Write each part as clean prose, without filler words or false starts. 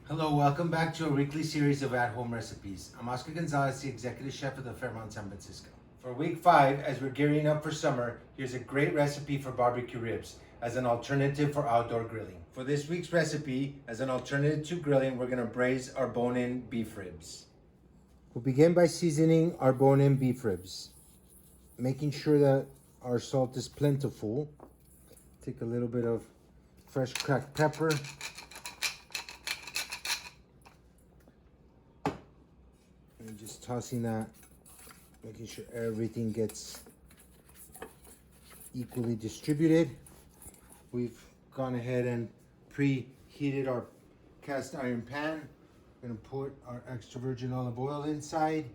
Hello, welcome back to a weekly series of at-home recipes. I'm Oscar Gonzalez, the executive chef of the Fairmont San Francisco. For week 5, as we're gearing up for summer, here's a great recipe for barbecue ribs as an alternative for outdoor grilling. For this week's recipe, as an alternative to grilling, we're going to braise our bone-in beef ribs. We'll begin by seasoning our bone-in beef ribs, making sure that our salt is plentiful. Take a little bit of fresh cracked pepper. And just tossing that, making sure everything gets equally distributed. We've gone ahead and preheated our cast iron pan. We're gonna put our extra virgin olive oil inside,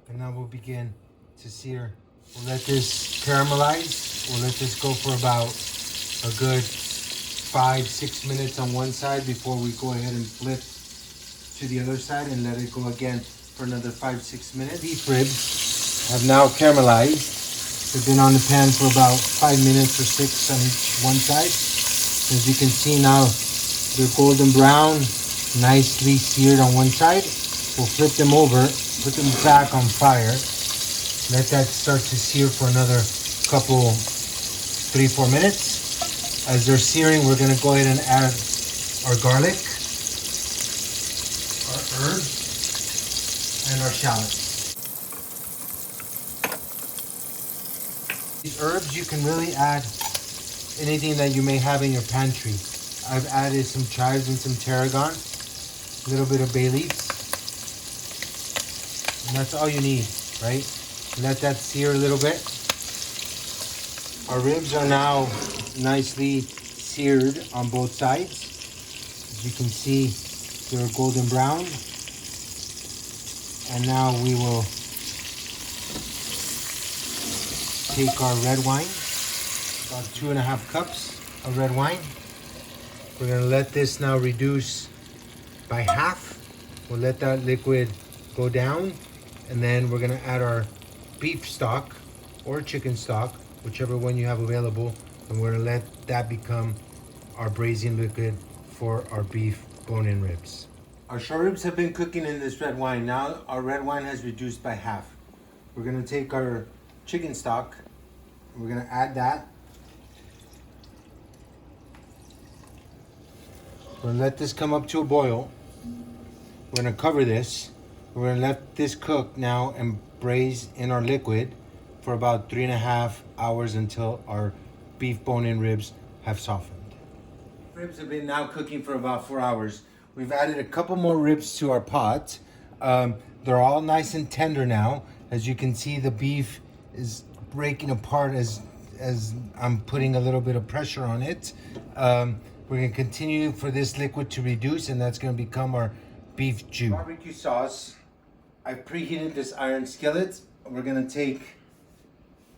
and now we'll begin to sear. We'll let this caramelize. We'll let this go for about a good 5-6 minutes on one side before we go ahead and flip to the other side and let it go again for another 5-6 minutes. Beef ribs have now caramelized. They've been on the pan for about 5 minutes or 6 on one side. As you can see now, they're golden brown, nicely seared on one side. We'll flip them over, put them back on fire. Let that start to sear for another couple, 3-4 minutes. As they're searing, we're gonna go ahead and add our garlic, our herbs, and our shallots. These herbs, you can really add anything that you may have in your pantry. I've added some chives and some tarragon, a little bit of bay leaves, and that's all you need, right? Let that sear a little bit. Our ribs are now nicely seared on both sides. As you can see, they're golden brown. And now we will take our red wine, about 2.5 cups of red wine. We're gonna let this now reduce by half. We'll let that liquid go down, and then we're gonna add our beef stock or chicken stock, whichever one you have available, and we're gonna let that become our braising liquid for our beef bone-in ribs. Our short ribs have been cooking in this red wine. Now our red wine has reduced by half. We're gonna take our chicken stock, and we're gonna add that. We're gonna let this come up to a boil. We're gonna cover this. We're gonna let this cook now and braise in our liquid for about 3.5 hours until our beef bone-in ribs have softened. Ribs have been now cooking for about 4 hours. We've added a couple more ribs to our pot. They're all nice and tender now. As you can see, the beef is breaking apart as I'm putting a little bit of pressure on it. We're gonna continue for this liquid to reduce, and that's gonna become our beef jus. Barbecue sauce. I've preheated this iron skillet. We're gonna take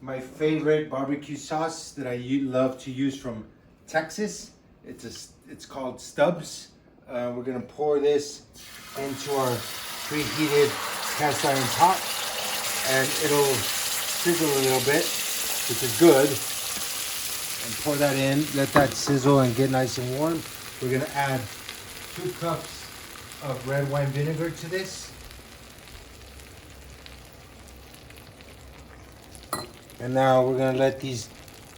my favorite barbecue sauce that I love to use from Texas. It's called Stubbs. We're gonna pour this into our preheated cast iron pot, and it'll sizzle a little bit, which is good. And pour that in, let that sizzle and get nice and warm. We're gonna add 2 cups of red wine vinegar to this. And now we're gonna let these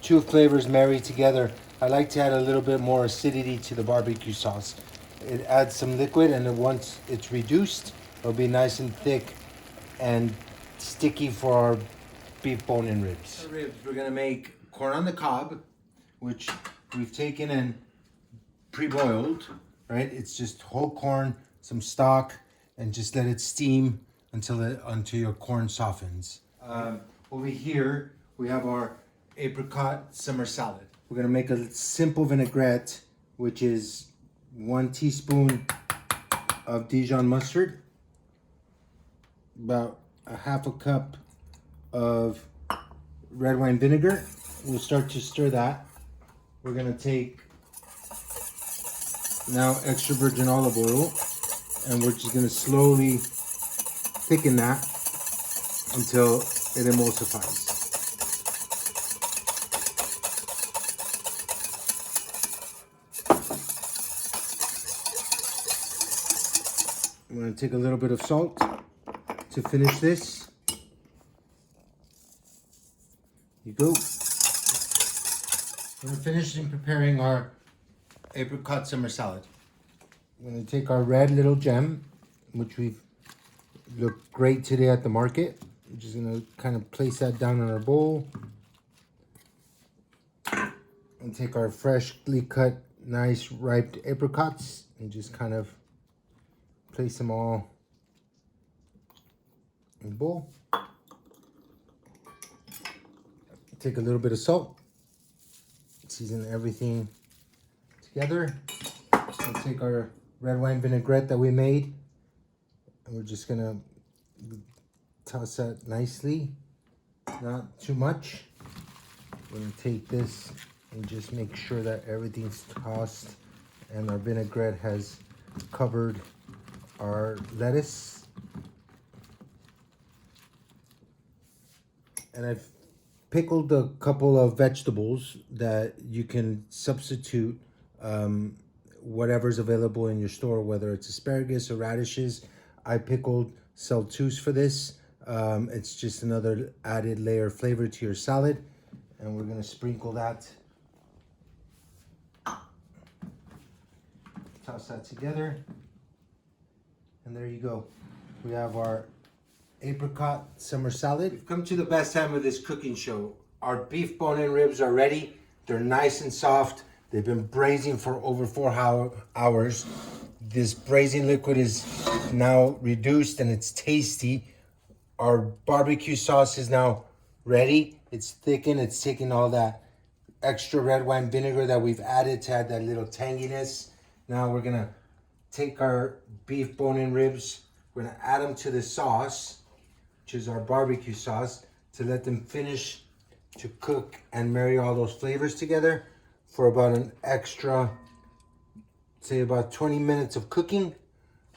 2 flavors marry together. I like to add a little bit more acidity to the barbecue sauce. It adds some liquid, and then once it's reduced, it'll be nice and thick and sticky for our beef bone-in ribs. For ribs, we're gonna make corn on the cob, which we've taken and pre-boiled, right? It's just whole corn, some stock, and just let it steam until your corn softens. Over here, we have our apricot summer salad. We're gonna make a simple vinaigrette, which is 1 teaspoon of Dijon mustard, about a 1/2 cup of red wine vinegar. We'll start to stir that. We're gonna take now extra virgin olive oil, and we're just gonna slowly thicken that until it emulsifies. I'm gonna take a little bit of salt to finish this. You go. We're finishing preparing our apricot summer salad. We're gonna take our red little gem, which we've looked great today at the market. We're just gonna kind of place that down in our bowl. And take our freshly cut, nice ripe apricots and just kind of place them all in the bowl. Take a little bit of salt, season everything together. We'll take our red wine vinaigrette that we made, and we're just gonna toss that nicely, not too much. We're gonna take this and just make sure that everything's tossed and our vinaigrette has covered our lettuce. And I've pickled a couple of vegetables that you can substitute whatever's available in your store, whether it's asparagus or radishes. I pickled celtuce for this. It's just another added layer of flavor to your salad. And we're gonna sprinkle that. Toss that together. And there you go. We have our apricot summer salad. We've come to the best time of this cooking show. Our beef bone-in ribs are ready. They're nice and soft. They've been braising for over 4 hours. This braising liquid is now reduced and it's tasty. Our barbecue sauce is now ready. It's thickened. It's taking all that extra red wine vinegar that we've added to add that little tanginess. Now we're gonna take our beef bone-in ribs. We're gonna add them to the sauce, which is our barbecue sauce, to let them finish to cook and marry all those flavors together for about an extra, say about 20 minutes of cooking.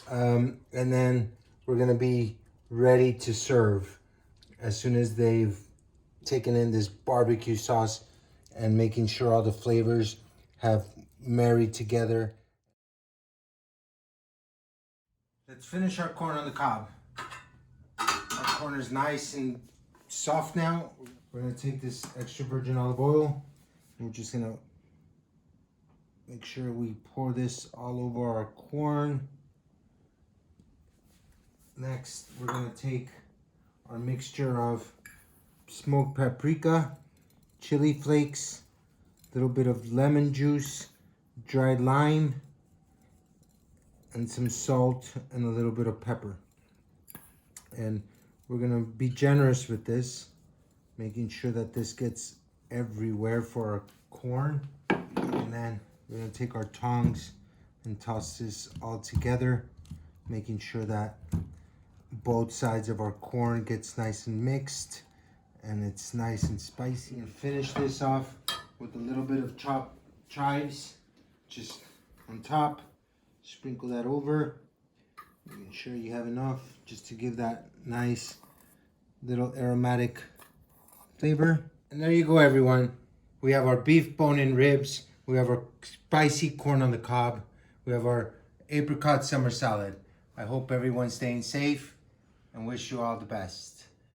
And then we're gonna be ready to serve as soon as they've taken in this barbecue sauce and making sure all the flavors have married together. Let's finish our corn on the cob. Our corn is nice and soft now. We're gonna take this extra virgin olive oil and we're just gonna make sure we pour this all over our corn. Next, we're gonna take our mixture of smoked paprika, chili flakes, a little bit of lemon juice, dried lime, and some salt and a little bit of pepper. And we're gonna be generous with this, making sure that this gets everywhere for our corn. And then we're gonna take our tongs and toss this all together, making sure that both sides of our corn gets nice and mixed and it's nice and spicy. And finish this off with a little bit of chopped chives just on top. Sprinkle that over, making sure you have enough just to give that nice little aromatic flavor. And there you go, everyone. We have our beef bone-in ribs, we have our spicy corn on the cob, we have our apricot summer salad. I hope everyone's staying safe and wish you all the best.